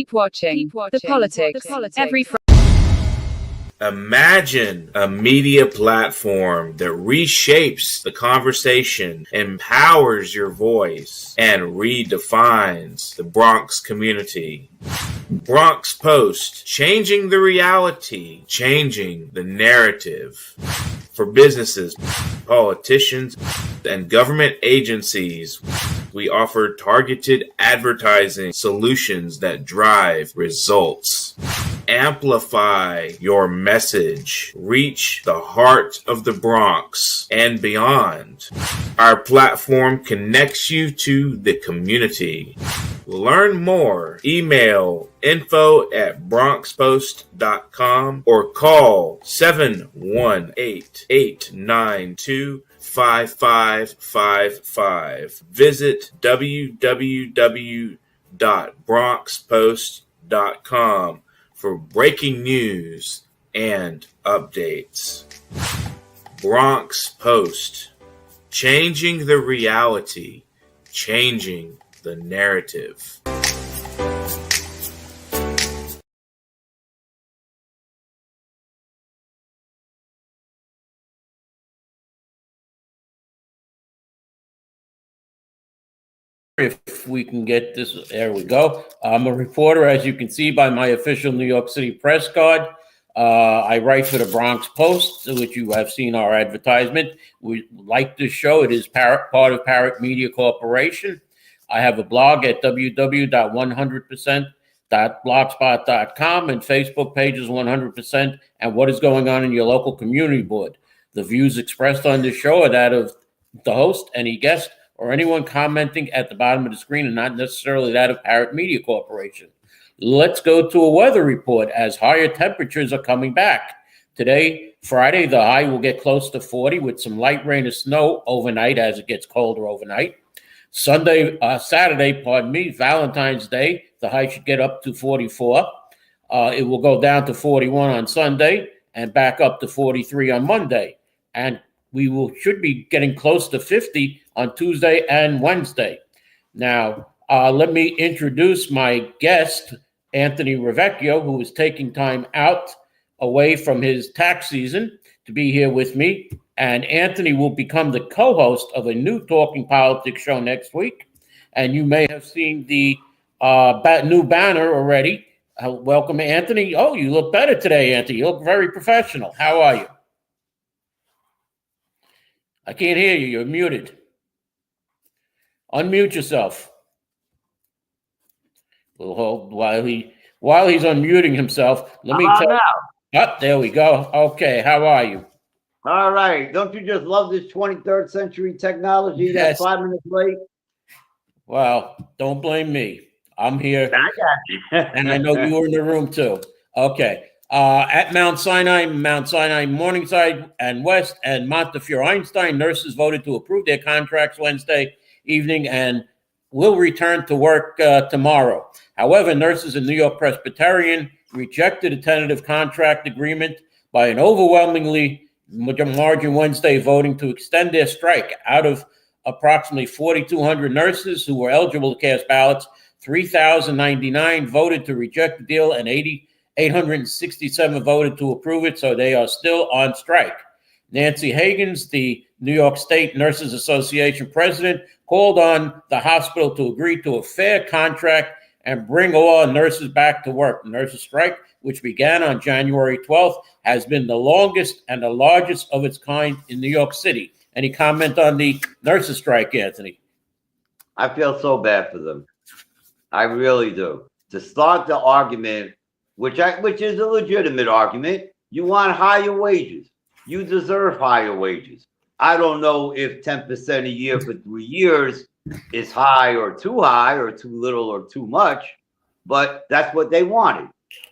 Keep watching. The politics. Every Friday. Imagine a media platform that reshapes the conversation, empowers your voice, and redefines the Bronx community. Bronx Post, changing the reality, changing the narrative. For businesses, politicians, and government agencies, we offer targeted advertising solutions that drive results. Amplify your message. Reach the heart of the Bronx and beyond. Our platform connects you to the community. Learn more. Email info@bronxpost.com or call 718-892-5555. Visit www.bronxpost.com for breaking news and updates. Bronx Post, changing the reality, changing the narrative. If we can get this, there we go. I'm a reporter, as you can see by my official New York City press card. I write for the Bronx Post, which you have seen our advertisement. We like this show. It is part of Parrot Media Corporation. I have a blog at www.100%.blogspot.com and Facebook pages 100% and what is going on in your local community board. The views expressed on this show are that of the host, any guest, or anyone commenting at the bottom of the screen, and not necessarily that of Parrot Media Corporation. Let's go to a weather report as higher temperatures are coming back. Today, Friday, the high will get close to 40 with some light rain or snow overnight as it gets colder overnight. Saturday, Valentine's Day, the high should get up to 44. It will go down to 41 on Sunday and back up to 43 on Monday. And we should be getting close to 50 on Tuesday and Wednesday. Now, let me introduce my guest, Anthony Rivieccio, who is taking time out away from his tax season to be here with me. And Anthony will become the co-host of a new Talking Politics show next week. And you may have seen the new banner already. Welcome, Anthony. Oh, you look better today, Anthony. You look very professional. How are you? I can't hear you. You're muted. Unmute yourself. We'll hold while he's unmuting himself. Let me tell you. Oh, there we go. Okay, how are you? All right. Don't you just love this 23rd century technology that's 5 minutes late? Well, don't blame me. I'm here. I got you. And I know you were in the room too. Okay. At Mount Sinai, Morningside, and West, and Montefiore Einstein, nurses voted to approve their contracts Wednesday evening and will return to work tomorrow. However, nurses in New York Presbyterian rejected a tentative contract agreement by an overwhelmingly margin Wednesday, voting to extend their strike. Out of approximately 4,200 nurses who were eligible to cast ballots, 3,099 voted to reject the deal and 867 voted to approve it, so they are still on strike. Nancy Hagans, the New York State Nurses Association president, called on the hospital to agree to a fair contract and bring all nurses back to work. The nurses' strike, which began on January 12th, has been the longest and the largest of its kind in New York City. Any comment on the nurses' strike, Anthony? I feel so bad for them. I really do. To start the argument, which is a legitimate argument, you want higher wages. You deserve higher wages. I don't know if 10% a year for 3 years is high or too little or too much, but that's what they wanted.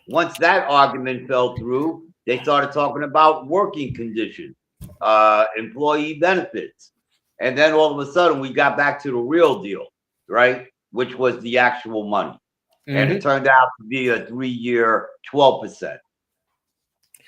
Once that argument fell through, they started talking about working conditions, employee benefits. And then all of a sudden we got back to the real deal, right? Which was the actual money. Mm-hmm. And it turned out to be a 3-year, 12%.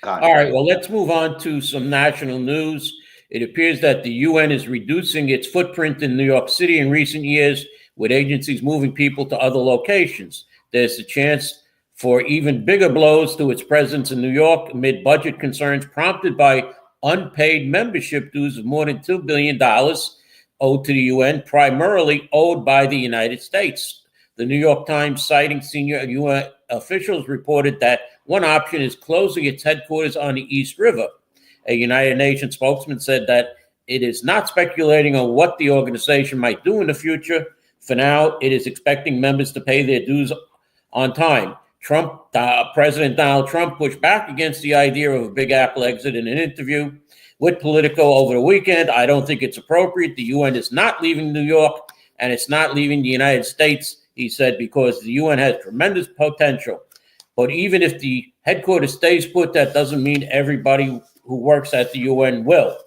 All right, well, let's move on to some national news. It appears that the UN is reducing its footprint in New York City in recent years, with agencies moving people to other locations. there's a chance for even bigger blows to its presence in New York amid budget concerns prompted by unpaid membership dues of more than $2 billion owed to the UN, primarily owed by the United States. The New York Times, citing senior UN officials, reported that one option is closing its headquarters on the East River. A United Nations spokesman said that it is not speculating on what the organization might do in the future. For now, it is expecting members to pay their dues on time. President Donald Trump pushed back against the idea of a Big Apple exit in an interview with Politico over the weekend. I don't think it's appropriate. The UN is not leaving New York, and it's not leaving the United States, he said, because the UN has tremendous potential. But even if the headquarters stays put, that doesn't mean everybody who works at the UN will.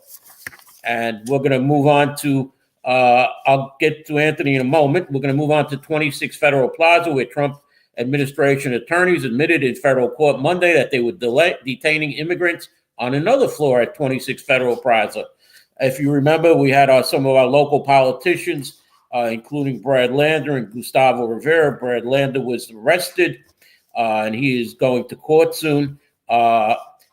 And we're going to move on to, I'll get to Anthony in a moment. We're going to move on to 26 Federal Plaza, where Trump administration attorneys admitted in federal court Monday that they were detaining immigrants on another floor at 26 Federal Plaza. If you remember, we had some of our local politicians, including Brad Lander and Gustavo Rivera. Brad Lander was arrested, and he is going to court soon.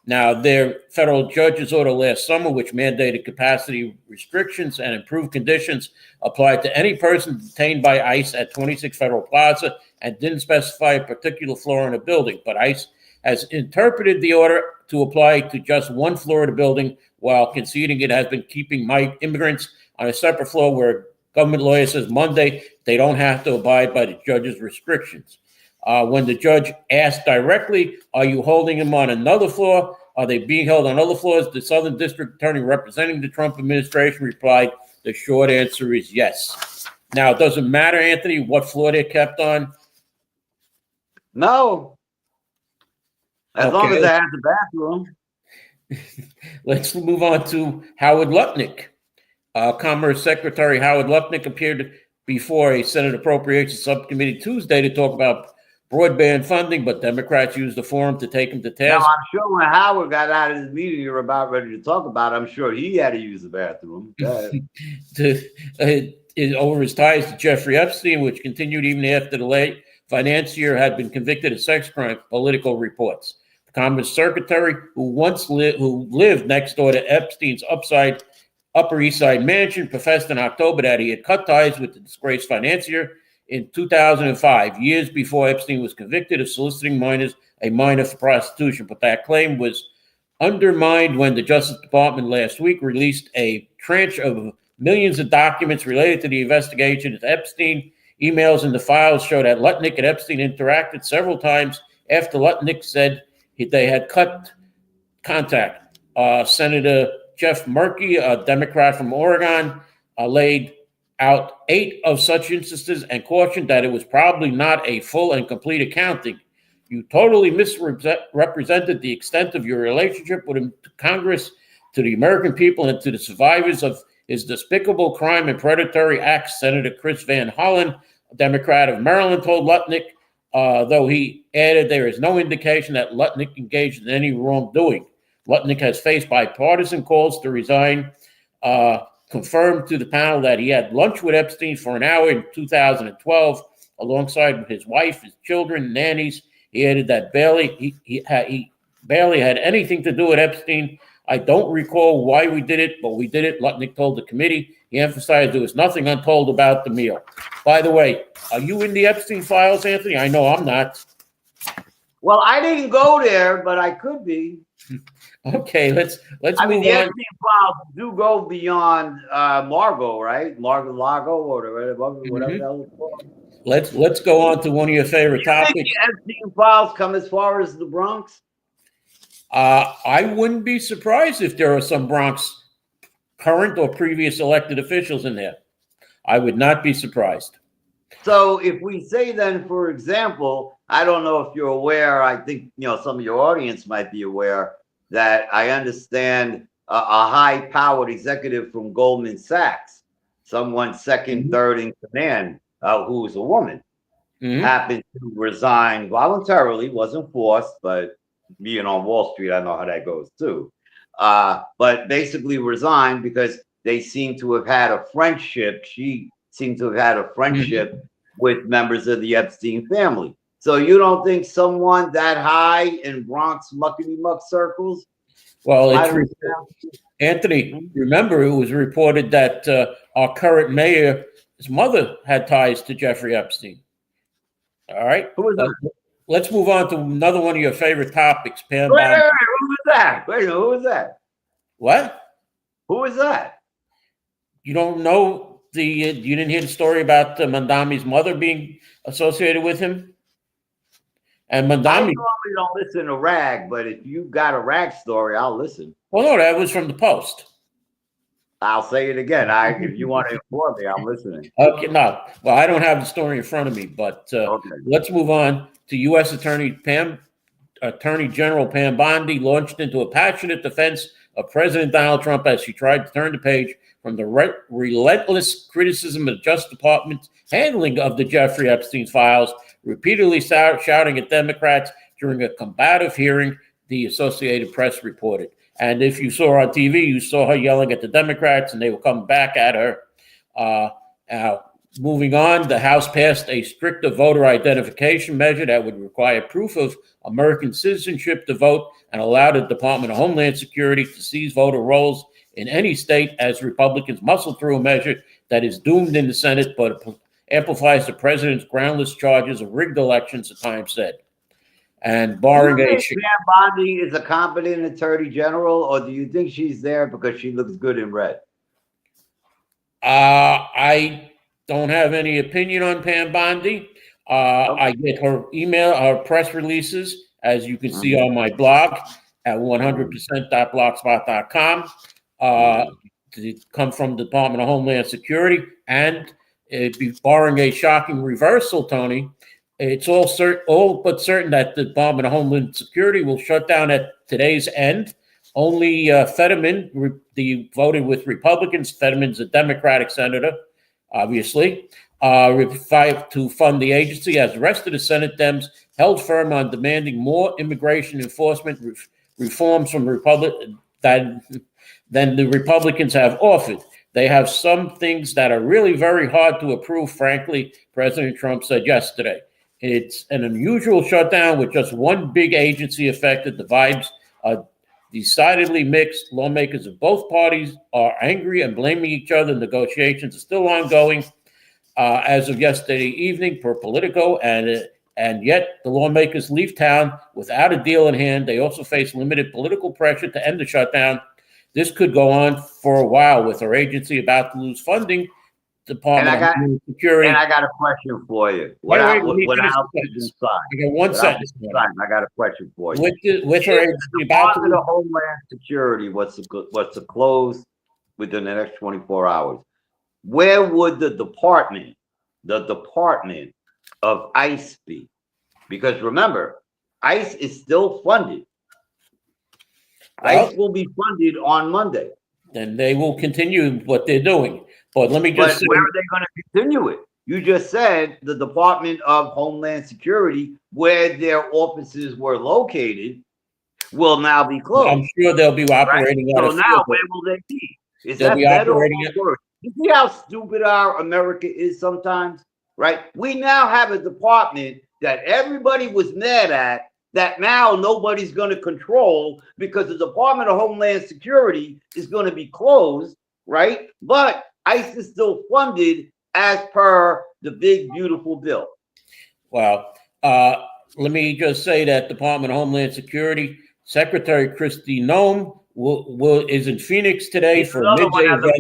Now, their federal judge's order last summer, which mandated capacity restrictions and improved conditions, applied to any person detained by ICE at 26 Federal Plaza and didn't specify a particular floor in a building. But ICE has interpreted the order to apply to just one floor of the building, while conceding it has been keeping immigrants on a separate floor, where government lawyer says Monday they don't have to abide by the judge's restrictions. When the judge asked directly, are you holding them on another floor? Are they being held on other floors? The Southern District Attorney representing the Trump administration replied, the short answer is yes. Now, it doesn't matter, Anthony, what floor they're kept on. No. As long as they have the bathroom. Let's move on to Howard Lutnick. Commerce Secretary Howard Lutnick appeared before a Senate Appropriations Subcommittee Tuesday to talk about broadband funding, but Democrats used the forum to take him to task. Now, I'm sure when Howard got out of his meeting you're about ready to talk about, I'm sure he had to use the bathroom. Over his ties to Jeffrey Epstein, which continued even after the late financier had been convicted of sex crime, Political reports. The Commerce Secretary, who lived next door to Epstein's Upper East Side mansion, professed in October that he had cut ties with the disgraced financier in 2005, years before Epstein was convicted of soliciting a minor for prostitution. But that claim was undermined when the Justice Department last week released a tranche of millions of documents related to the investigation into Epstein. Emails in the files show that Lutnick and Epstein interacted several times after Lutnick said they had cut contact. Senator Jeff Murphy, a Democrat from Oregon, laid out 8 of such instances and cautioned that it was probably not a full and complete accounting. You totally misrepresented the extent of your relationship with him, to Congress, to the American people, and to the survivors of his despicable crime and predatory acts, Senator Chris Van Hollen, a Democrat of Maryland, told Lutnick, though he added there is no indication that Lutnick engaged in any wrongdoing. Lutnick has faced bipartisan calls to resign, confirmed to the panel that he had lunch with Epstein for an hour in 2012, alongside his wife, his children, nannies. He added that he barely had anything to do with Epstein. I don't recall why we did it, but we did it, Lutnick told the committee. He emphasized there was nothing untold about the meal. By the way, are you in the Epstein files, Anthony? I know I'm not. Well, I didn't go there, but I could be. Okay, let's move on. The Epstein files do go beyond Margot, right? Margot Lago or whatever that was called. Let's go on to one of your favorite topics. Think the Epstein files come as far as the Bronx? I wouldn't be surprised if there are some Bronx current or previous elected officials in there. I would not be surprised. So if we say then, for example, I don't know if you're aware, I think some of your audience might be aware that I understand a high-powered executive from Goldman Sachs, someone second, third in command, who's a woman, happened to resign voluntarily, wasn't forced, but being on Wall Street, I know how that goes too. But basically resigned because they seem to have had a friendship. She seemed to have had a friendship with members of the Epstein family. So you don't think someone that high in Bronx muckety muck circles? Well, I it's don't Anthony. Remember, it was reported that our current mayor's mother had ties to Jeffrey Epstein. All right. Who was that? Let's move on to another one of your favorite topics, Pam. Wait, who was that? Wait, who was that? What? Who was that? You don't know you didn't hear the story about Mandami's mother being associated with him? And I Mandami. normally don't listen to rag, but if you got a rag story, I'll listen. Well, no, that was from the Post. I'll say it again. If you want to inform me, I'm listening. Okay, no. Well, I don't have the story in front of me, but Okay. let's move on to U.S. Attorney General Pam Bondi launched into a passionate defense of President Donald Trump as she tried to turn the page from the relentless criticism of the Justice Department's handling of the Jeffrey Epstein files, repeatedly shouting at Democrats during a combative hearing, the Associated Press reported. And if you saw on TV, you saw her yelling at the Democrats, and they were coming back at her. Now, moving on, the House passed a stricter voter identification measure that would require proof of American citizenship to vote and allow the Department of Homeland Security to seize voter rolls in any state, as Republicans muscle through a measure that is doomed in the Senate but amplifies the president's groundless charges of rigged elections, the Times said. And barring do you a... think Pam Bondi is a competent attorney general, or do you think she's there because she looks good in red? I don't have any opinion on Pam Bondi. I get her her press releases, as you can see on my blog at 100%.blogspot.com. They come from the Department of Homeland Security, and barring a shocking reversal, Tony, it's all but certain that the Department of Homeland Security will shut down at today's end. Only Fetterman voted with Republicans. Fetterman's a Democratic senator, obviously, to fund the agency, as the rest of the Senate Dems held firm on demanding more immigration enforcement reforms from than the Republicans have offered. They have some things that are really very hard to approve, frankly, President Trump said yesterday. It's an unusual shutdown with just one big agency affected. The vibes are decidedly mixed. Lawmakers of both parties are angry and blaming each other. Negotiations are still ongoing as of yesterday evening per Politico, and yet the lawmakers leave town without a deal in hand. They also face limited political pressure to end the shutdown. This could go on for a while with our agency about to lose funding. Department of Homeland Security. And I got a question for you. I got one sentence. I got a question for you. With our agency about to lose Homeland Security what's to close within the next 24 hours, where would the department of ICE be? Because remember, ICE is still funded. ICE will be funded on Monday. Then they will continue what they're doing. But let me just say, where are they going to continue it? You just said the Department of Homeland Security, where their offices were located, will now be closed. I'm sure they'll be operating out of So now, where will they be? Is that better or worse? You see how stupid our America is sometimes, right? We now have a department that everybody was mad at, that now nobody's going to control because the Department of Homeland Security is going to be closed, right? But ICE is still funded as per the big, beautiful bill. Well, let me just say that Department of Homeland Security Secretary Kristi Noem is in Phoenix today for a midday event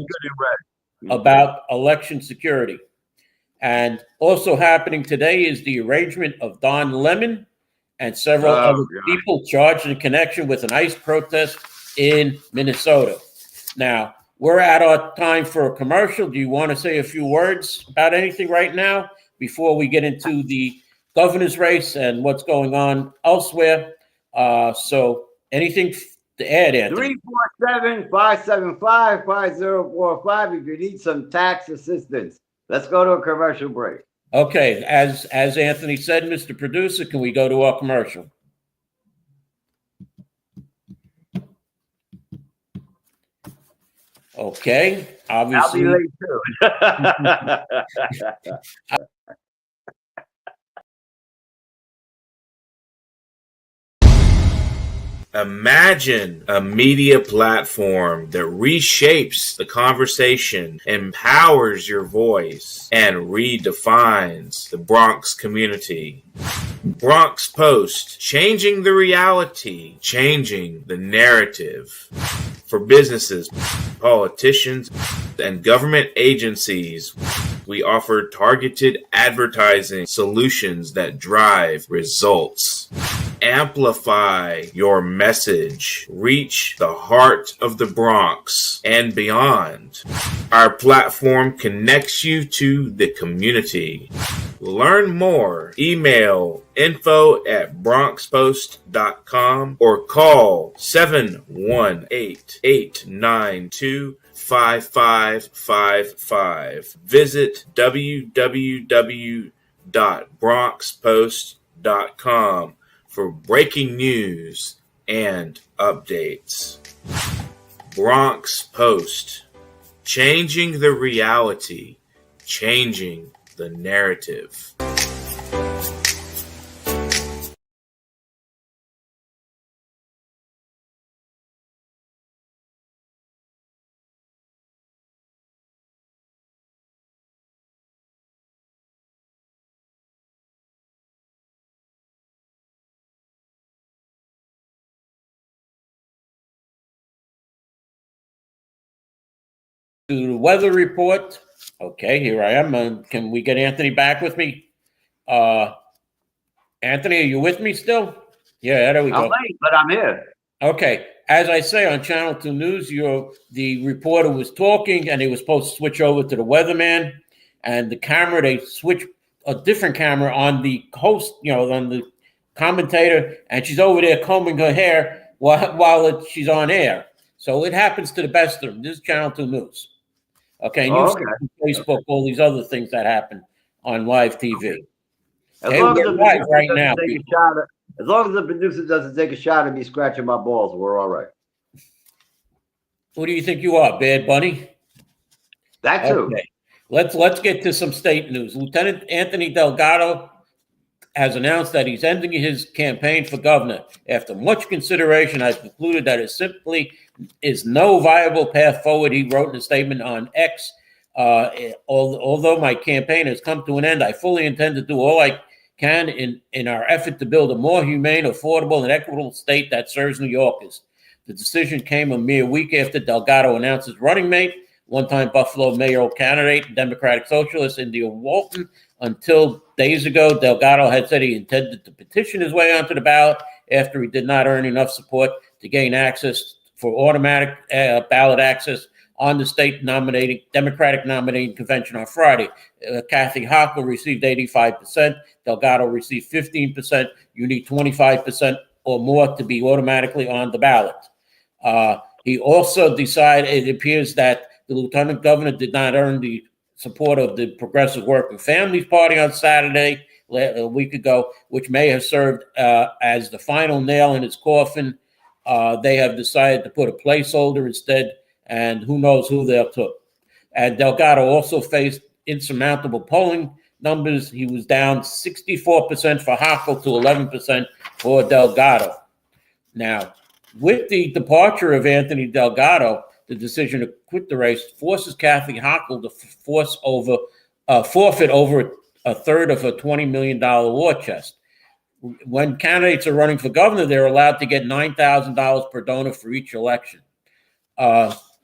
about election security. And also happening today is the arraignment of Don Lemon and several other people charged in connection with an ICE protest in Minnesota. Now, we're at our time for a commercial. Do you want to say a few words about anything right now before we get into the governor's race and what's going on elsewhere? So anything to add, Anthony? 347-575-5045 if you need some tax assistance. Let's go to a commercial break. Okay, as Anthony said, Mr. Producer, can we go to our commercial? Okay, obviously. I'll be late too. Imagine a media platform that reshapes the conversation, empowers your voice, and redefines the Bronx community. Bronx Post, changing the reality, changing the narrative. For businesses, politicians, and government agencies, we offer targeted advertising solutions that drive results. Amplify your message. Reach the heart of the Bronx and beyond. Our platform connects you to the community. Learn more. Email info@bronxpost.com or call 718-892-5555. Visit www.bronxpost.com for breaking news and updates. Bronx Post, changing the reality, changing the narrative. To the weather report. Okay, here I am. Can we get Anthony back with me? Anthony, are you with me still? Yeah, there we go. I'm late, but I'm here. Okay, as I say on Channel 2 News, the reporter was talking, and he was supposed to switch over to the weatherman, and the camera, they switched a different camera on the host, on the commentator, and she's over there combing her hair while she's on air. So it happens to the best of them. This is Channel 2 News. Okay, and you've seen on Facebook all these other things that happen on live TV. As long as the live right now. As long as the producer doesn't take a shot at me scratching my balls, we're all right. Who do you think you are, Bad Bunny? That too. Okay. Let's get to some state news. Lieutenant Anthony Delgado has announced that he's ending his campaign for governor. After much consideration, I've concluded that it simply is no viable path forward, he wrote in a statement on X. Although my campaign has come to an end, I fully intend to do all I can in our effort to build a more humane, affordable, and equitable state that serves New Yorkers. The decision came a mere week after Delgado announced his running mate, one-time Buffalo mayoral candidate, Democratic Socialist India Walton. Until days ago, Delgado had said he intended to petition his way onto the ballot after he did not earn enough support to gain access for automatic ballot access on the state Democratic nominating convention on Friday. Kathy Hochul received 85%. Delgado received 15%. You need 25% or more to be automatically on the ballot. He also decided, it appears that the lieutenant governor did not earn the support of the Progressive Working Families Party on Saturday, a week ago, which may have served as the final nail in his coffin. They have decided to put a placeholder instead, and who knows who they'll took. And Delgado also faced insurmountable polling numbers. He was down 64% for Hochul to 11% for Delgado. Now, with the departure of Anthony Delgado, the decision to quit the race forces Kathy Hochul to forfeit over a third of a $20 million war chest. When candidates are running for governor, they're allowed to get $9,000 per donor for each election.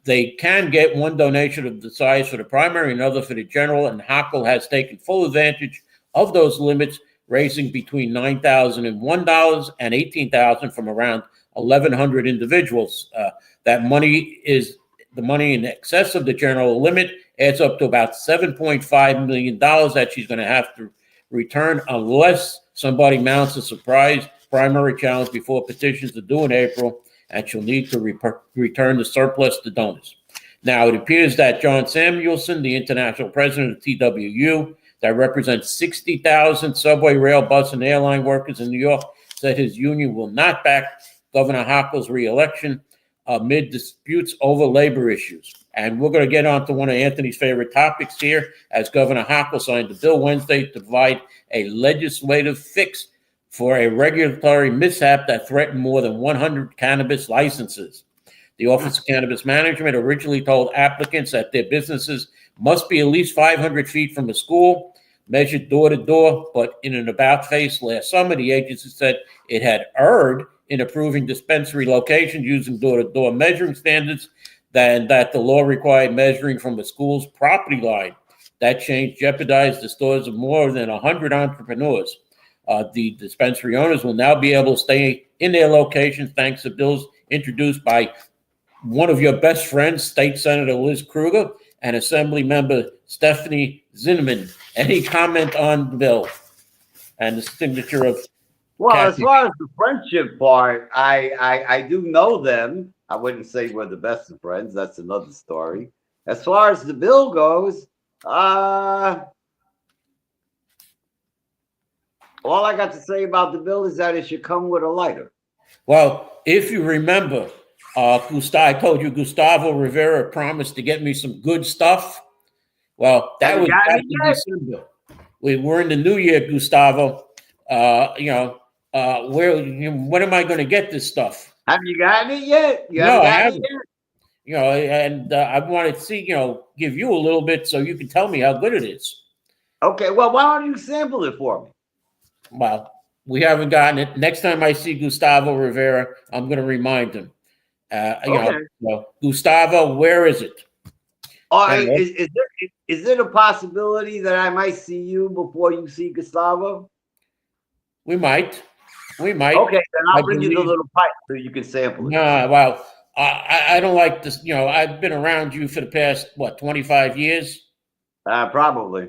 They can get one donation of the size for the primary, another for the general, and Hochul has taken full advantage of those limits, raising between $9,001 and $18,000 from around 1,100 individuals. That money is the money in excess of the general limit, adds up to about $7.5 million that she's going to have to return unless somebody mounts a surprise primary challenge before petitions are due in April, and she'll need to return the surplus to donors. Now, it appears that John Samuelson, the international president of TWU, that represents 60,000 subway, rail, bus, and airline workers in New York, said his union will not back Governor Hochul's reelection amid disputes over labor issues. And we're going to get on to one of Anthony's favorite topics here, as Governor Hochul signed a bill Wednesday to provide a legislative fix for a regulatory mishap that threatened more than 100 cannabis licenses. The Office of Cannabis Management originally told applicants that their businesses must be at least 500 feet from a school, measured door to door, but in an about face last summer, the agency said it had erred in approving dispensary locations using door to door measuring standards than that the law required measuring from a school's property line. That change jeopardized the stores of more than 100 entrepreneurs. The dispensary owners will now be able to stay in their locations thanks to bills introduced by one of your best friends, State Senator Liz Kruger, and Assembly Member Stephanie Zinneman. Any comment on the bill and the signature of Well, Kathy? as far as the friendship part, I do know them. I wouldn't say we're the best of friends. That's another story. As far as the bill goes, all I got to say about the bill is that it should come with a lighter. Well, if you remember, I told you Gustavo Rivera promised to get me some good stuff. Well, that was back in December. We're in the new year, Gustavo. When am I going to get this stuff? Have you gotten it yet? No, I haven't. And I want to see, give you a little bit so you can tell me how good it is. Okay, well, why don't you sample it for me? Well, we haven't gotten it. Next time I see Gustavo Rivera, I'm going to remind him. Gustavo, where is it? Is it a possibility that I might see you before you see Gustavo? We might. Okay, then I'll bring you the little pipe so you can sample it. Well, I don't like this. I've been around you for the past, 25 years? Probably.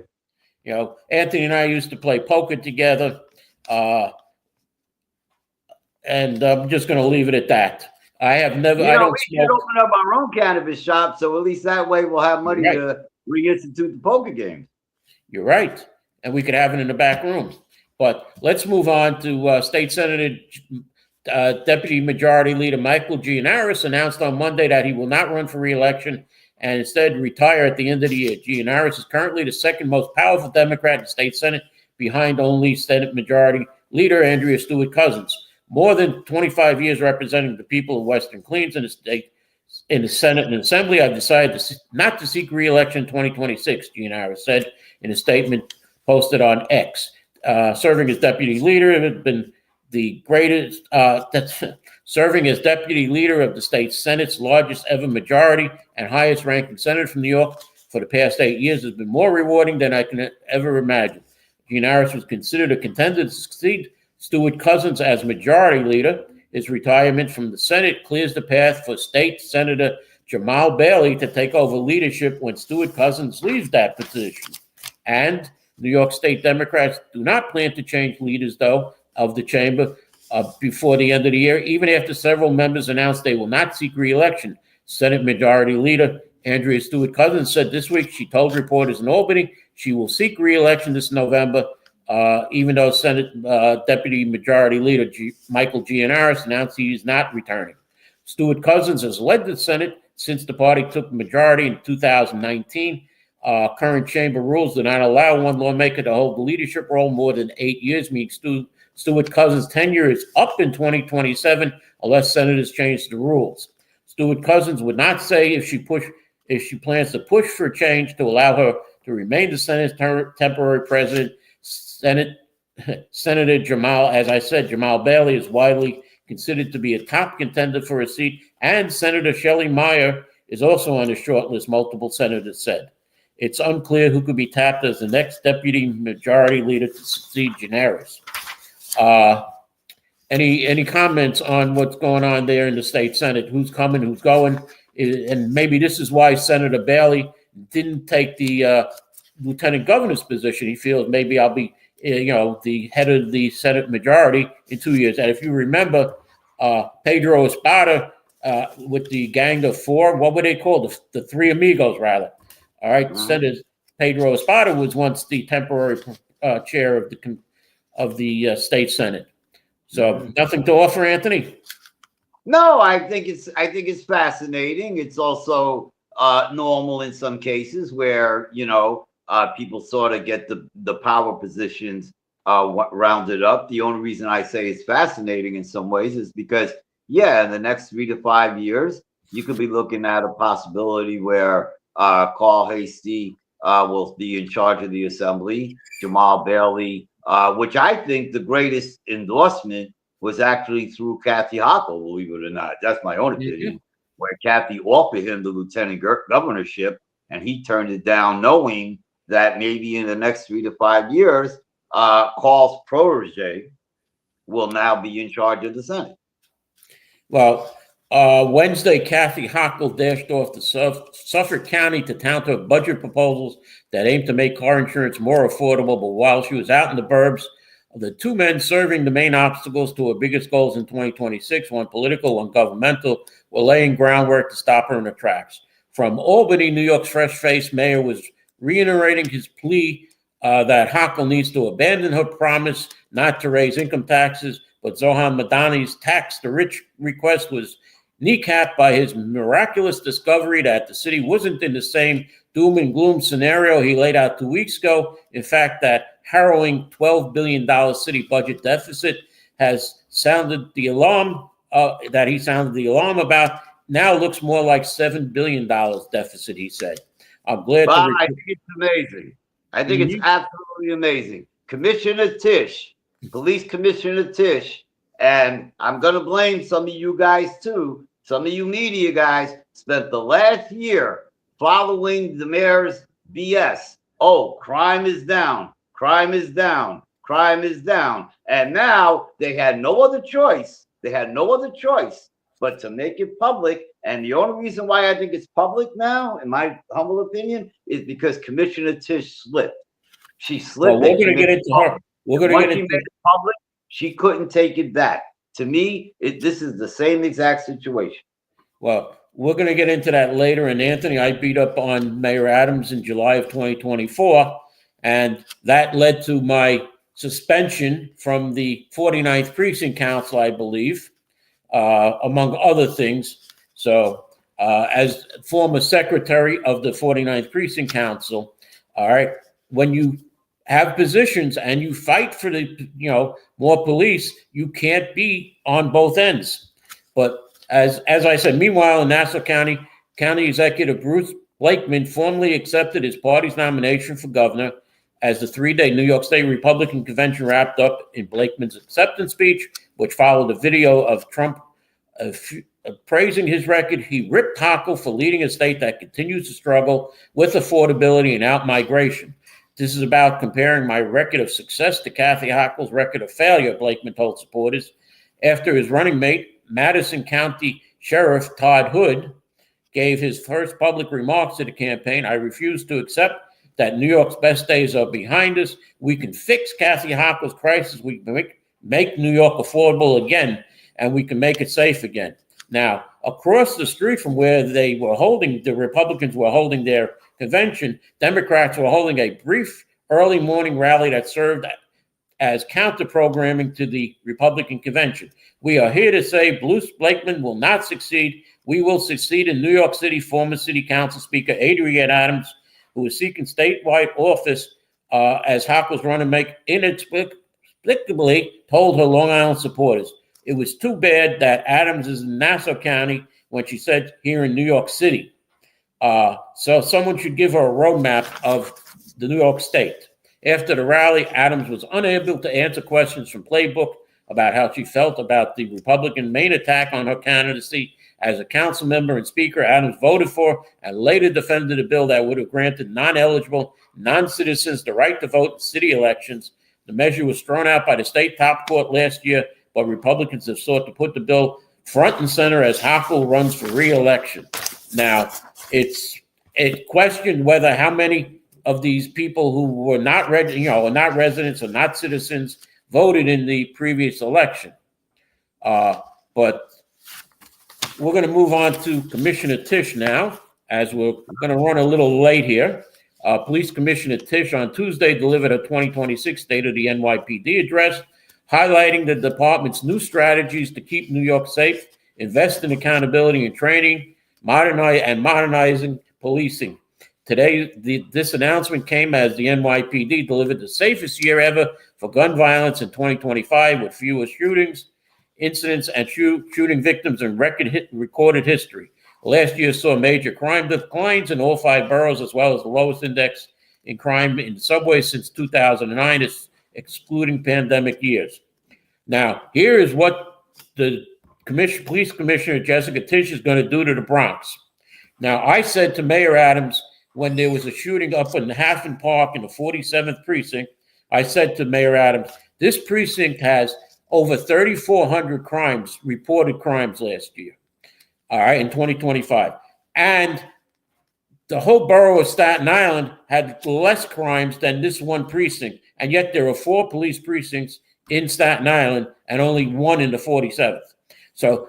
Anthony and I used to play poker together. And I'm just going to leave it at that. I have never. I don't. We should open up our own cannabis shop, so at least that way we'll have money to reinstitute the poker game. You're right, and we could have it in the back room. But let's move on to State Senator Deputy Majority Leader Michael Gianaris announced on Monday that he will not run for re-election and instead retire at the end of the year. Gianaris is currently the second most powerful Democrat in the state Senate, behind only Senate Majority Leader Andrea Stewart-Cousins. More than 25 years representing the people of Western Queens in the state, in the Senate and Assembly, I've decided not to seek re-election in 2026, Gianaris said in a statement posted on X. Serving as deputy leader has been the greatest, serving as deputy leader of the state Senate's largest ever majority and highest ranking senator from New York for the past 8 years has been more rewarding than I can ever imagine. Gianaris was considered a contender to succeed Stewart-Cousins as majority leader. His retirement from the Senate clears the path for State Senator Jamal Bailey to take over leadership when Stewart-Cousins leaves that position. And New York State Democrats do not plan to change leaders, though, of the chamber before the end of the year, even after several members announced they will not seek re-election. Senate Majority Leader Andrea Stewart-Cousins said this week she told reporters in Albany she will seek re-election this November, even though Senate Deputy Majority Leader Michael Gianaris announced he is not returning. Stewart-Cousins has led the Senate since the party took the majority in 2019. Current chamber rules do not allow one lawmaker to hold the leadership role more than 8 years, meaning Stewart-Cousins' tenure is up in 2027 unless senators change the rules. Stewart-Cousins would not say if she plans to push for a change to allow her to remain the Senate's temporary president. Senator Jamal Bailey is widely considered to be a top contender for a seat, and Senator Shelley Meyer is also on the short list, multiple senators said. It's unclear who could be tapped as the next deputy majority leader to succeed Gianaris. Any comments on what's going on there in the state Senate? Who's coming, who's going? And maybe this is why Senator Bailey didn't take the lieutenant governor's position. He feels maybe I'll be, the head of the Senate majority in 2 years. And if you remember, Pedro Espada with the gang of four, what were they called? The three amigos, rather. All right, Senator Pedro Espada was once the temporary chair of the state Senate. So nothing to offer, Anthony? No, I think it's fascinating. It's also normal in some cases where people sort of get the power positions rounded up. The only reason I say it's fascinating in some ways is because, yeah, in the next 3 to 5 years, you could be looking at a possibility where Carl Hastie will be in charge of the assembly, Jamal Bailey, which I think the greatest endorsement was actually through Kathy Hochul, believe it or not. That's my own opinion, where Kathy offered him the lieutenant governorship, and he turned it down, knowing that maybe in the next 3 to 5 years, Carl's protege will now be in charge of the Senate. Well, Wednesday, Kathy Hochul dashed off to Suffolk County to counter budget proposals that aim to make car insurance more affordable. But while she was out in the burbs, the two men serving the main obstacles to her biggest goals in 2026, one political, one governmental, were laying groundwork to stop her in her tracks. From Albany, New York's fresh-faced mayor was reiterating his plea that Hochul needs to abandon her promise not to raise income taxes, but Zohan Madani's tax the rich request was kneecapped by his miraculous discovery that the city wasn't in the same doom and gloom scenario he laid out 2 weeks ago. In fact, that harrowing $12 billion city budget deficit has sounded the alarm that he sounded the alarm about. Now looks more like $7 billion deficit, he said. I'm glad Bob, I think it's amazing. I think it's absolutely amazing. Commissioner Tisch, Police Commissioner Tisch, and I'm going to blame some of you guys too. Some of you media guys spent the last year following the mayor's BS. Oh, crime is down. Crime is down. Crime is down. And now they had no other choice. They had no other choice but to make it public. And the only reason why I think it's public now, in my humble opinion, is because Commissioner Tisch slipped. She slipped. Well, we're going to get into her. We're going to get into it public. She couldn't take it back. To me, this is the same exact situation. Well, we're going to get into that later. And Anthony, I beat up on Mayor Adams in July of 2024, and that led to my suspension from the 49th Precinct Council, I believe, among other things. So as former secretary of the 49th Precinct Council, all right, when you have positions and you fight for the, more police, you can't be on both ends. But as I said, meanwhile, in Nassau County, County Executive Bruce Blakeman formally accepted his party's nomination for governor as the 3-day New York State Republican convention wrapped up. In Blakeman's acceptance speech, which followed a video of Trump praising his record, he ripped Hochul for leading a state that continues to struggle with affordability and out-migration. This is about comparing my record of success to Kathy Hochul's record of failure, Blakeman told supporters, after his running mate, Madison County Sheriff Todd Hood, gave his first public remarks to the campaign. I refuse to accept that New York's best days are behind us. We can fix Kathy Hochul's crisis. We can make New York affordable again, and we can make it safe again. Now, across the street from where they were holding, the Republicans were holding their convention, Democrats were holding a brief early morning rally that served as counter-programming to the Republican convention. We are here to say Bruce Blakeman will not succeed. We will succeed in New York City. Former City Council Speaker Adrienne Adams, who is seeking statewide office as Hochul's running mate, inexplicably told her Long Island supporters, it was too bad that Adams is in Nassau County when she said here in New York City. So someone should give her a roadmap of the New York State. After the rally, Adams was unable to answer questions from Playbook about how she felt about the Republican main attack on her candidacy as a council member and speaker. Adams voted for and later defended a bill that would have granted non-eligible non-citizens the right to vote in city elections. The measure was thrown out by the state top court last year, but Republicans have sought to put the bill front and center as Hochul runs for re-election. Now, it's questioned whether how many of these people who were not not residents or not citizens voted in the previous election. But we're going to move on to Commissioner Tisch now, as we're going to run a little late here. Police Commissioner Tisch on Tuesday delivered a 2026 State of the NYPD address, highlighting the department's new strategies to keep New York safe, invest in accountability and training, modernizing policing. Today, this announcement came as the NYPD delivered the safest year ever for gun violence in 2025, with fewer shootings, incidents, and shooting victims in recorded history. Last year saw major crime declines in all 5 boroughs, as well as the lowest index in crime in subways since 2009, excluding pandemic years. Now, here is what the police commissioner, Jessica Tisch, is going to do to the Bronx. Now, I said to Mayor Adams, when there was a shooting up in Haffen Park in the 47th precinct, I said to Mayor Adams, this precinct has over 3,400 crimes, reported crimes last year, all right, in 2025. And the whole borough of Staten Island had less crimes than this one precinct. And yet there are 4 police precincts in Staten Island and only 1 in the 47th. So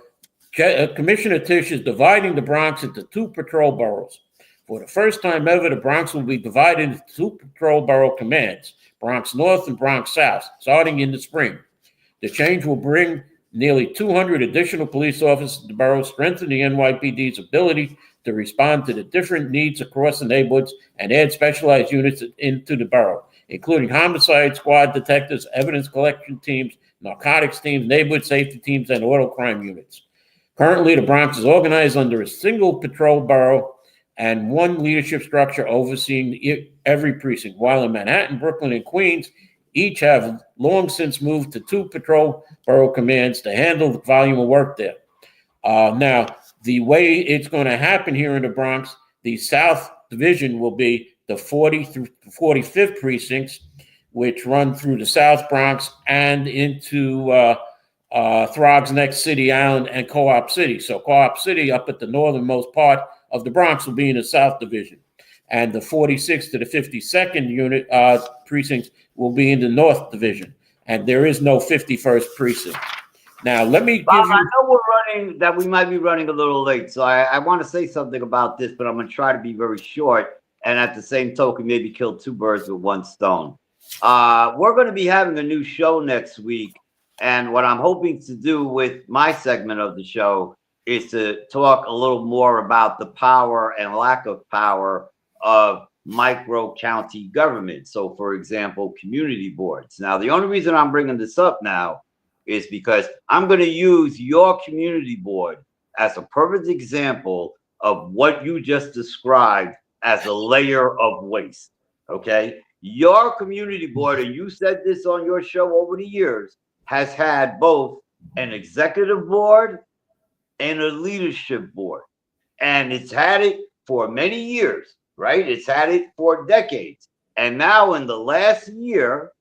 Commissioner Tisch is dividing the Bronx into 2 patrol boroughs. For the first time ever, the Bronx will be divided into 2 patrol borough commands, Bronx North and Bronx South, starting in the spring. The change will bring nearly 200 additional police officers to the borough, strengthen the NYPD's ability to respond to the different needs across the neighborhoods, and add specialized units into the borough, including homicide squad detectives, evidence collection teams, narcotics teams, neighborhood safety teams, and auto crime units. Currently, the Bronx is organized under a single patrol borough and 1 leadership structure overseeing every precinct, while in Manhattan, Brooklyn, and Queens, each have long since moved to 2 patrol borough commands to handle the volume of work there. Now, the way it's going to happen here in the Bronx, the South Division will be the 40 through 45th precincts, which run through the South Bronx and into Throggs Neck, City Island, and Co-op City. So Co-op City, up at the northernmost part of the Bronx, will be in the South Division. And the 46th to the 52nd unit precincts will be in the North Division. And there is no 51st precinct. Now, let me Bob, give you... I know we might be running a little late, so I want to say something about this, but I'm going to try to be very short, and at the same token, maybe kill 2 birds with 1 stone. We're going to be having a new show next week, and what I'm hoping to do with my segment of the show is to talk a little more about the power and lack of power of micro county government. So, for example, community boards. Now, the only reason I'm bringing this up now is because I'm going to use your community board as a perfect example of what you just described as a layer of waste. Okay? Your community board, and you said this on your show over the years, has had both an executive board and a leadership board. And it's had it for many years, right? It's had it for decades. And now in the last year,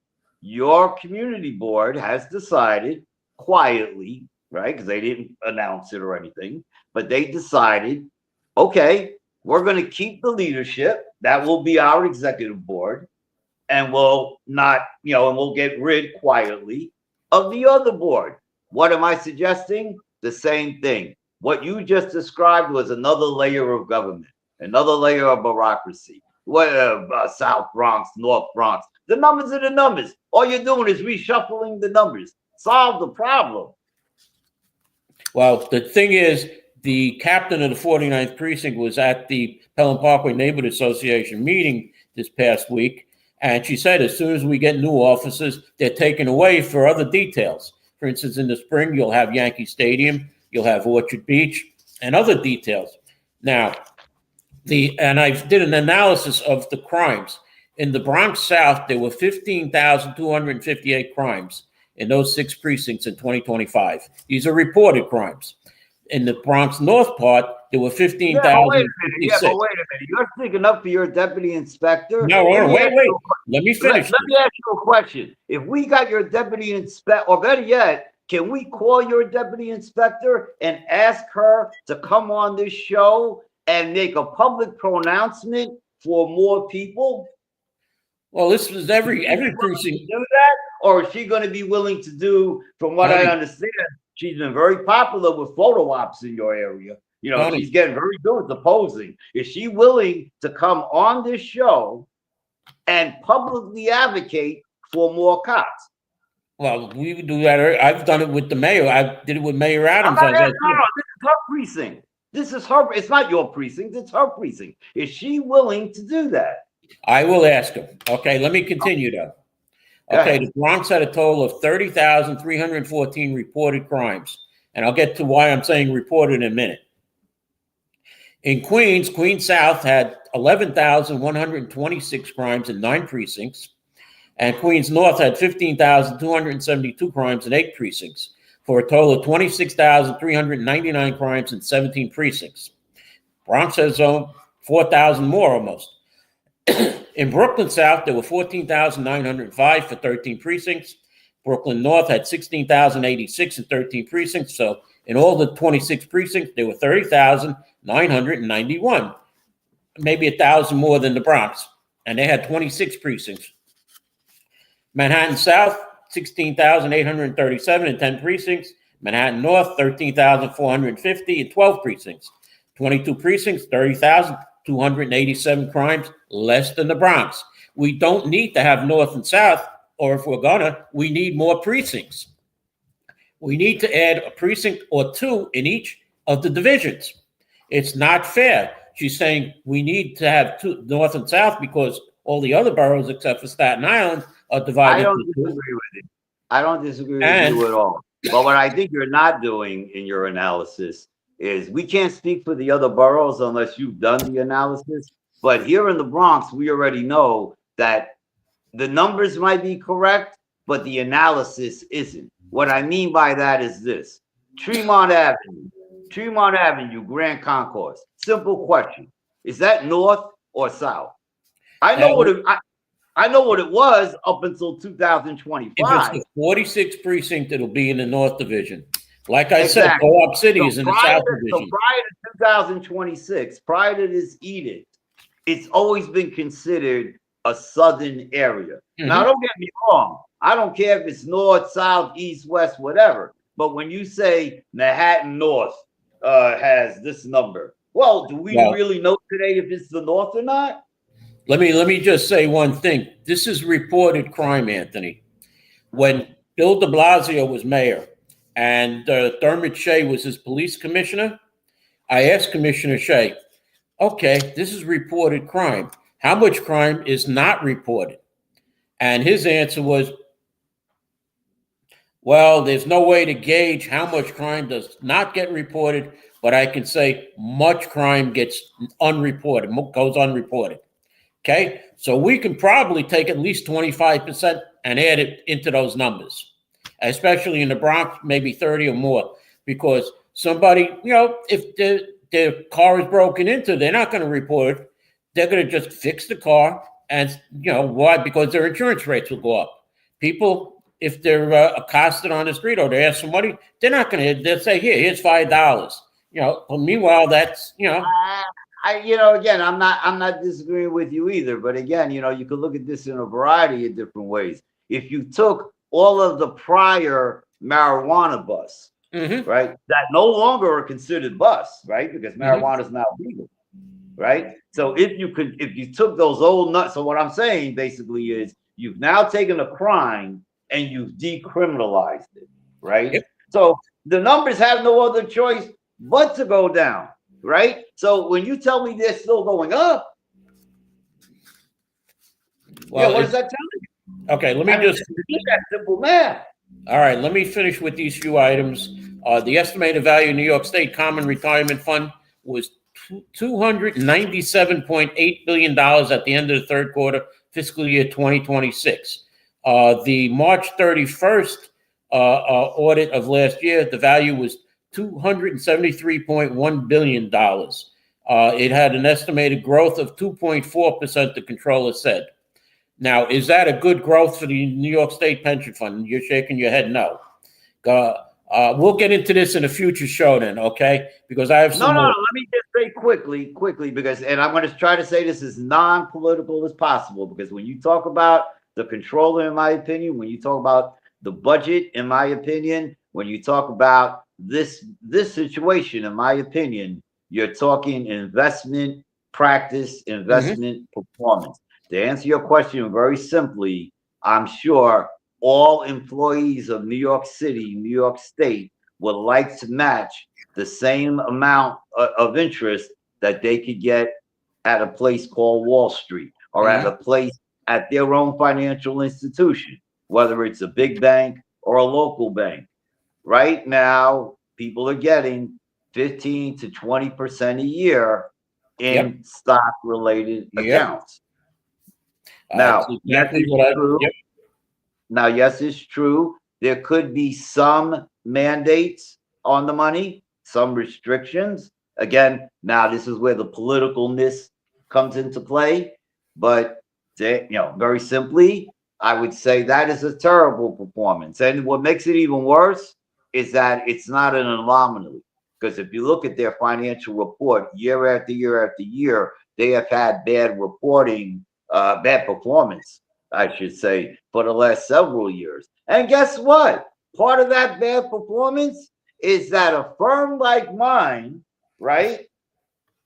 your community board has decided quietly, right? Because they didn't announce it or anything, but they decided, okay, we're going to keep the leadership. That will be our executive board. And we'll not, and we'll get rid quietly of the other board. What am I suggesting? The same thing. What you just described was another layer of government, another layer of bureaucracy. South Bronx, North Bronx. The numbers are the numbers. All you're doing is reshuffling the numbers. Solve the problem. Well, the thing is, the captain of the 49th precinct was at the Pelham Parkway Neighborhood Association meeting this past week, and she said as soon as we get new officers, they're taken away for other details. For instance, in the spring, you'll have Yankee Stadium, you'll have Orchard Beach, and other details. Now, and I did an analysis of the crimes. In the Bronx South, there were 15,258 crimes in those 6 precincts in 2025. These are reported crimes. In the Bronx North part, there were 15,000. Yeah, but wait a minute. You're speaking up for your deputy inspector. No, wait. Let me finish. Let me ask you a question. If we got your deputy inspector, or better yet, can we call your deputy inspector and ask her to come on this show and make a public pronouncement for more people? Well, this was every precinct. Do that, or is she going to be willing to do? From what I understand, she's been very popular with photo ops in your area. She's getting very good at the posing. Is she willing to come on this show and publicly advocate for more cops? Well, we do that. I've done it with the mayor. I did it with Mayor Adams. This is her precinct. This is her. It's not your precinct. It's her precinct. Is she willing to do that? I will ask him. Okay, let me continue though. Okay, the Bronx had a total of 30,314 reported crimes. And I'll get to why I'm saying reported in a minute. In Queens, Queens South had 11,126 crimes in 9 precincts. And Queens North had 15,272 crimes in 8 precincts, for a total of 26,399 crimes in 17 precincts. Bronx has 4,000 more almost. In Brooklyn South, there were 14,905 for 13 precincts. Brooklyn North had 16,086 in 13 precincts. So in all the 26 precincts, there were 30,991, maybe 1,000 more than the Bronx. And they had 26 precincts. Manhattan South, 16,837 in 10 precincts. Manhattan North, 13,450 in 12 precincts. 22 precincts, 30,287 crimes, less than the Bronx. We don't need to have North and South, or if we're gonna, we need more precincts. We need to add a precinct or 2 in each of the divisions. It's not fair. She's saying we need to have 2, North and South, because all the other boroughs except for Staten Island are divided. I don't disagree with it. I don't disagree with you at all. But what I think you're not doing in your analysis is, we can't speak for the other boroughs unless you've done the analysis. But here in the Bronx, we already know that the numbers might be correct, but the analysis isn't. What I mean by that is this: Tremont Avenue, Grand Concourse. Simple question: is that north or south? I know what it was up until 2025. If it's the 46th precinct, it'll be in the North Division. Like I said, Co-op City is in the South Division. So prior to 2026, prior to this edict, it's always been considered a southern area. Now, don't get me wrong. I don't care if it's north, south, east, west, whatever. But when you say Manhattan North has this number, well, do we really know today if it's the North or not? Let me just say one thing. This is reported crime, Anthony. When Bill de Blasio was mayor and Dermot Shea was his police commissioner, I asked Commissioner Shea, okay, this is reported crime. How much crime is not reported? And his answer was, well, there's no way to gauge how much crime does not get reported, but I can say much crime gets unreported, goes unreported. Okay, so we can probably take at least 25% and add it into those numbers, especially in the Bronx, maybe 30 or more, because somebody, if their car is broken into, they're not going to report it. They're going to just fix the car. And, why? Because their insurance rates will go up. People, if they're accosted on the street or they ask for money, they're not going to, they'll say, here's $5. But meanwhile, that's, again, I'm not disagreeing with you either. But again, you could look at this in a variety of different ways. If you took all of the prior marijuana busts, right, that no longer are considered busts, right, because marijuana is now legal, right? So if you took those old nuts, so what I'm saying basically is you've now taken a crime and you've decriminalized it, right? Yep. So the numbers have no other choice but to go down. Right. So when you tell me they're still going up, what does that tell you? Okay, let me just that simple math. All right, let me finish with these few items. The estimated value of New York State Common Retirement Fund was $297.8 billion at the end of the third quarter, fiscal year 2026. The March 31st audit of last year, the value was $273.1 billion. It had an estimated growth of 2.4%, the controller said. Now, is that a good growth for the New York State Pension Fund? You're shaking your head no. We'll get into this in a future show then, okay? Because I have some more. Let me just say quickly, because, and I'm going to try to say this as non-political as possible, because when you talk about the controller, in my opinion, when you talk about the budget, in my opinion, when you talk about this situation, in my opinion, you're talking investment practice, investment performance. To answer your question very simply, I'm sure all employees of New York City, New York State would like to match the same amount of interest that they could get at a place called Wall Street or at a place at their own financial institution, whether it's a big bank or a local bank. Right now, people are getting 15 to 20% a year in stock related accounts. Now, exactly what true. Now, yes, it's true. There could be some mandates on the money, some restrictions. Again, now this is where the politicalness comes into play. But very simply, I would say that is a terrible performance. And what makes it even worse is that it's not an anomaly. Because if you look at their financial report year after year after year, they have had bad reporting, bad performance, I should say, for the last several years. And guess what? Part of that bad performance is that a firm like mine, right,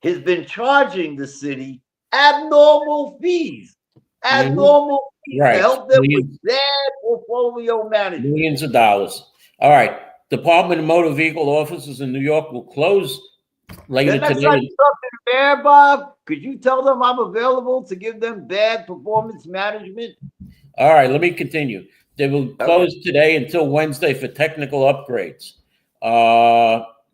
has been charging the city abnormal fees. Abnormal fees to help them with bad portfolio management. Millions of dollars. All right. Department of Motor Vehicle offices in New York will close later today. Something there, Bob? Could you tell them I'm available to give them bad performance management? All right, let me continue. They will close today until Wednesday for technical upgrades.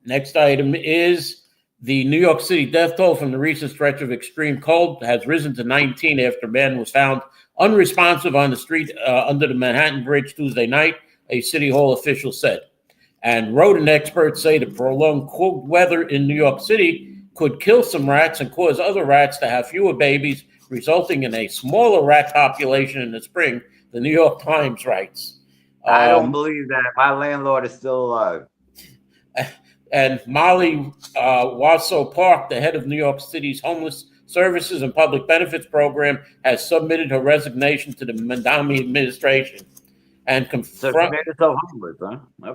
Next item is the New York City death toll from the recent stretch of extreme cold has risen to 19 after a man was found unresponsive on the street under the Manhattan Bridge Tuesday night, a City Hall official said. And rodent experts say the prolonged cold weather in New York City could kill some rats and cause other rats to have fewer babies, resulting in a smaller rat population in the spring, the New York Times writes. I don't believe that. My landlord is still alive. And Molly Wasso Park, the head of New York City's Homeless Services and Public Benefits Program, has submitted her resignation to the Mandami administration. And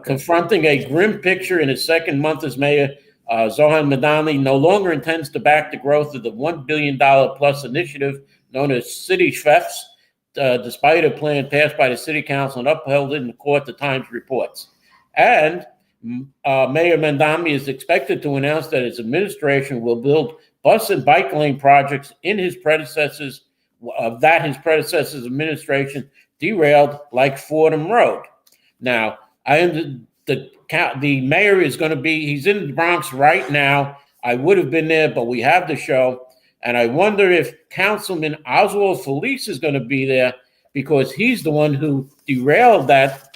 confronting a grim picture in his second month as mayor, Zohan Madani no longer intends to back the growth of the $1 billion plus initiative known as City Chefs, despite a plan passed by the city council and upheld in the court, the Times reports. And Mayor Mandami is expected to announce that his administration will build bus and bike lane projects in his predecessor's administration derailed like Fordham Road. Now, the mayor is going to he's in the Bronx right now. I would have been there, but we have the show. And I wonder if Councilman Oswald Felice is going to be there because he's the one who derailed that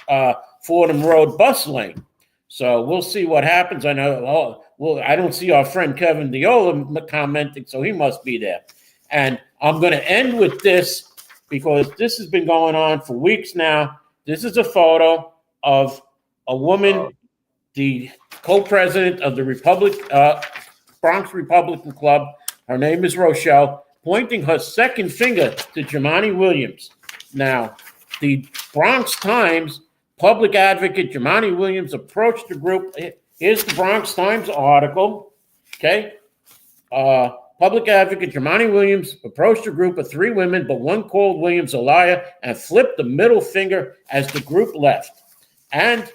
Fordham Road bus lane. So we'll see what happens. I know, I don't see our friend Kevin Diola commenting, so he must be there. And I'm going to end with this because this has been going on for weeks now. This is a photo of a woman, the co-president of the Bronx Republican Club. Her name is Rochelle, pointing her second finger to Jumaane Williams. Now, the Bronx Times public advocate Jumaane Williams approached the group. Here's the Bronx Times article. Okay. Public advocate Jumaane Williams approached a group of 3 women, but one called Williams a liar and flipped the middle finger as the group left. And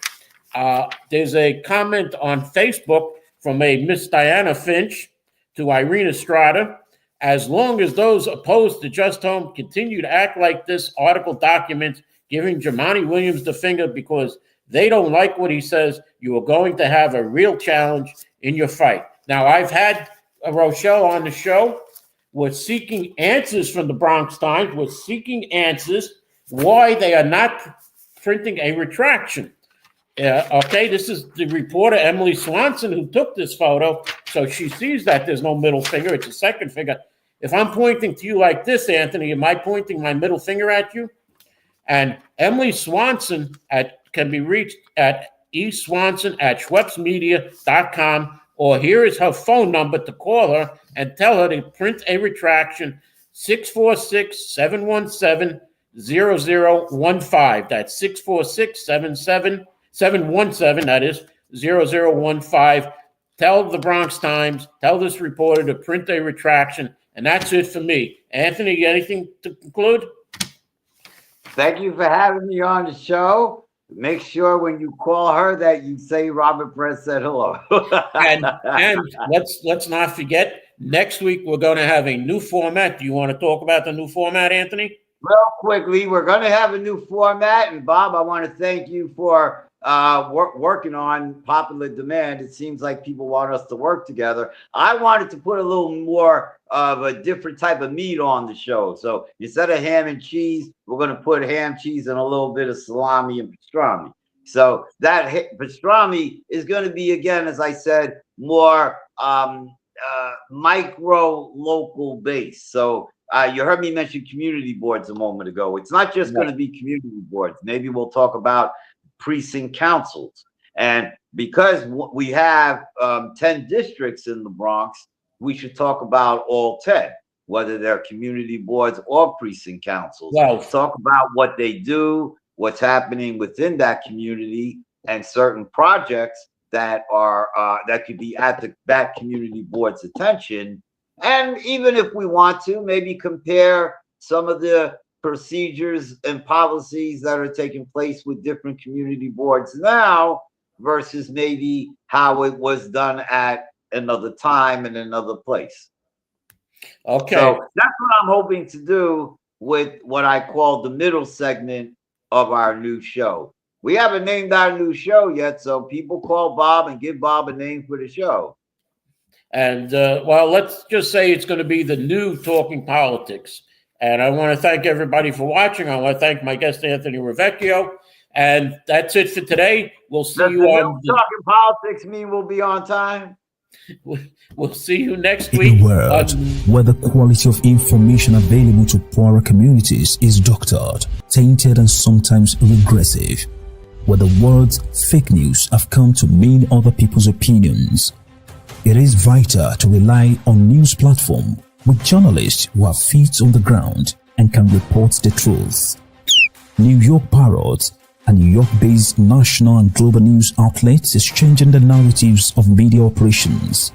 there's a comment on Facebook from a Miss Diana Finch to Irene Estrada. As long as those opposed to Just Home continue to act like this article documents, giving Jumaane Williams the finger because they don't like what he says, you are going to have a real challenge in your fight. Now, I've had Rochelle on the show. We're seeking answers from the Bronx Times. We're seeking answers why they are not printing a retraction. Okay, this is the reporter Emily Swanson who took this photo. So she sees that there's no middle finger. It's a second finger. If I'm pointing to you like this, Anthony, am I pointing my middle finger at you? And Emily Swanson can be reached at eswanson@schweppsmedia.com, or here is her phone number to call her and tell her to print a retraction, 646-717-0015. That's 646-717, that is 0015. Tell the Bronx Times, tell this reporter to print a retraction, and that's it for me. Anthony, anything to conclude? Thank you for having me on the show. make sure when you call her that you say Robert Press said hello. and let's not forget, next week we're going to have a new format. Do you want to talk about the new format, Anthony? Real quickly, we're going to have a new format. And Bob, I want to thank you for working on popular demand. It seems like people want us to work together. I wanted to put a little more of a different type of meat on the show. So instead of ham and cheese, we're going to put ham, cheese, and a little bit of salami and pastrami. So that pastrami is going to be, again, as I said, more micro local based. So you heard me mention community boards a moment ago. It's not just going to be community boards. Maybe we'll talk about precinct councils. And because we have 10 districts in the Bronx, we should talk about all 10, whether they're community boards or precinct councils. Well, talk about what they do, what's happening within that community, and certain projects that are that could be at that community board's attention. And even if we want to, maybe compare some of the procedures and policies that are taking place with different community boards now versus maybe how it was done at another time in another place. Okay. So that's what I'm hoping to do with what I call the middle segment of our new show. We haven't named our new show yet, so people call Bob and give Bob a name for the show. And well, let's just say it's going to be the new Talking Politics. And I want to thank everybody for watching. I want to thank my guest, Anthony Rivieccio. And that's it for today. We'll see you on Talking Politics mean we'll be on time? We'll see you next week. In a world where the quality of information available to poorer communities is doctored, tainted, and sometimes regressive, where the words fake news have come to mean other people's opinions, it is vital to rely on news platform with journalists who have feet on the ground and can report the truth. New York Parrot, a New York-based national and global news outlet, is changing the narratives of media operations.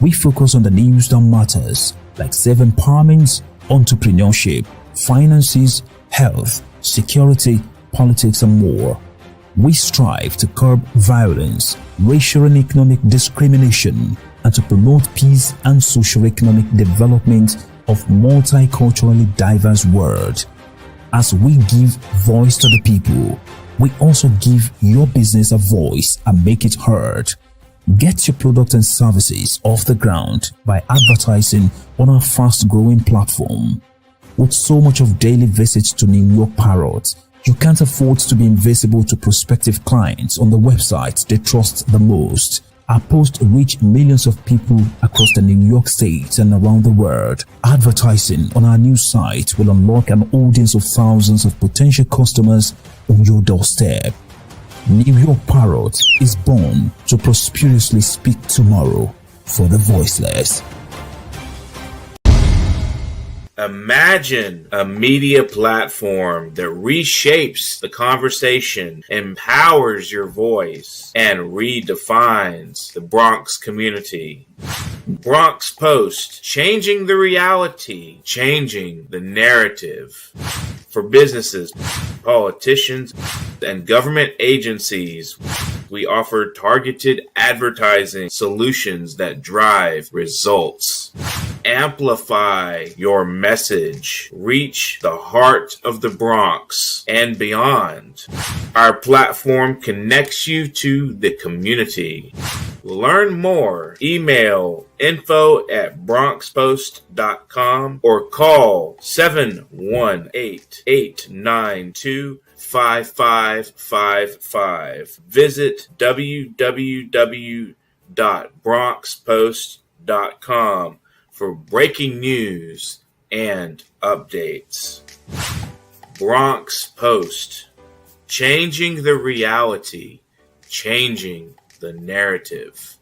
We focus on the news that matters, like self-empowerment, entrepreneurship, finances, health, security, politics, and more. We strive to curb violence, racial and economic discrimination, and to promote peace and socio-economic development of multiculturally diverse world. As we give voice to the people, we also give your business a voice and make it heard. Get your products and services off the ground by advertising on our fast-growing platform. With so much of daily visits to New York Parrot, you can't afford to be invisible to prospective clients on the website they trust the most. Our posts reach millions of people across the New York State and around the world. Advertising on our news site will unlock an audience of thousands of potential customers on your doorstep. New York Parrot is born to prosperously speak tomorrow for the voiceless. Imagine a media platform that reshapes the conversation, empowers your voice, and redefines the Bronx community. Bronx Post, changing the reality, changing the narrative. For businesses, politicians, and government agencies, we offer targeted advertising solutions that drive results. Amplify your message. Reach the heart of the Bronx and beyond. Our platform connects you to the community. Learn more. Email info@bronxpost.com or call 718-892-5555. Visit www.bronxpost.com for breaking news and updates. Bronx Post, changing the reality, changing the narrative.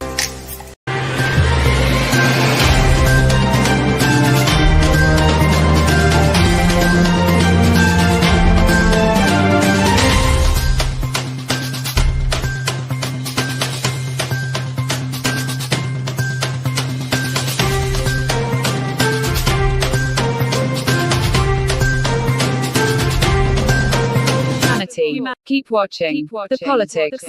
Keep Keep watching. The politics.